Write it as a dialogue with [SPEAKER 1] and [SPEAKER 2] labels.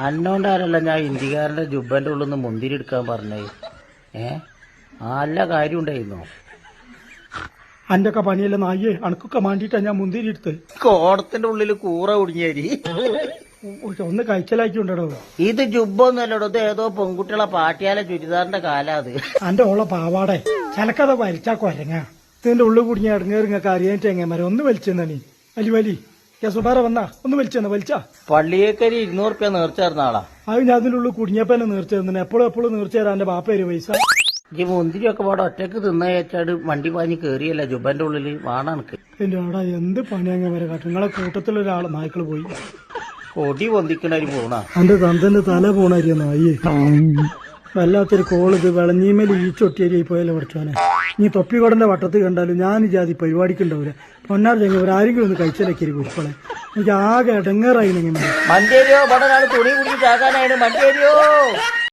[SPEAKER 1] അന്നോണ്ടാരല്ല ഞാൻ ഇന്ത്യക്കാരന്റെ ജുബന്റെ ഉള്ളിൽ നിന്ന് മുന്തിരി എടുക്കാൻ പറഞ്ഞത്. നല്ല കാര്യം ഉണ്ടായിരുന്നോ?
[SPEAKER 2] അന്റെ ഒക്കെ പണിയല്ല നായേ, അണക്കൊക്കെ മാണ്ടിട്ടാ ഞാൻ മുന്തിരി എടുത്ത്.
[SPEAKER 1] കോടത്തിന്റെ ഉള്ളിൽ കൂറ കുടുങ്ങിയരി
[SPEAKER 2] ഒന്ന് കഴിച്ചലാക്കിണ്ടോ.
[SPEAKER 1] ഇത് ജുബൊന്നുമല്ലടോ, ഇത് ഏതോ പെൺകുട്ടികളെ പാട്ടിയാലെ ചുരിദാറിന്റെ കാലാ അത്.
[SPEAKER 2] അന്റെ ഓളെ പാവാടെ ചിലക്കഥ വലിച്ചാ കൊരങ്ങ. ഇതിന്റെ ഉള്ളിൽ കുടുങ്ങിയ ഇടങ്ങേറിങ്ങൊക്കെ അറിയാൻ എങ്ങനെ ഒന്ന് വലിച്ചെന്നീ വലി വലി സുബാറ വന്നാ ഒന്ന് വലിച്ചാ.
[SPEAKER 1] പള്ളിയേക്കരി 200 റുപ്യ നേർച്ചേർന്ന ആളാ.
[SPEAKER 2] അത് ഞാൻ അതിന്റെ ഉള്ളിൽ കുടുങ്ങിയപ്പോ തന്നെ നേർച്ചേർന്നു. എപ്പോഴും നേർച്ചേരാ എന്റെ ബാപ്പേര് പൈസ.
[SPEAKER 1] ഈ മുന്തിരി ഒക്കെ പാടെ ഒറ്റക്ക് തിന്നയച്ചാട് വണ്ടി പാഞ്ഞ് കേറിയല്ല ജുബന്റെ ഉള്ളില് വാണക്ക്.
[SPEAKER 2] എന്റെ ആടാ എന്ത് പണിയങ്ങ വരെ കാട്ടും. നിങ്ങളെ കൂട്ടത്തിലൊരാള് നായ്ക്കള് പോയി
[SPEAKER 1] കൊടി പൊന്തിക്കണരി പോണ.
[SPEAKER 2] എന്റെ തന്തന്റെ തല പോണരിയ നായേ. വല്ലാത്തൊരു കോള്. ഇത് വിളഞ്ഞീമേൽ ഈ ചൊട്ടിയരിയായി പോയല്ലോ പഠിച്ചോനെ. നീ തൊപ്പിക്കോടന്റെ വട്ടത്ത് കണ്ടാലും ഞാൻ ജാതി പരിപാടിക്കുണ്ടാവില്ല. പൊന്നാർ ചെങ്ങ ആരെങ്കിലും ഒന്ന് കഴിച്ചലക്കരി കുരിപ്പളെ. എനിക്ക് ആകെ ഇടങ്ങേറായി.
[SPEAKER 1] മഞ്ചേരിയോ ഇവിടെ തുണി കുടിച്ച് ചാകാനായിരുന്നു. മഞ്ചേരിയോ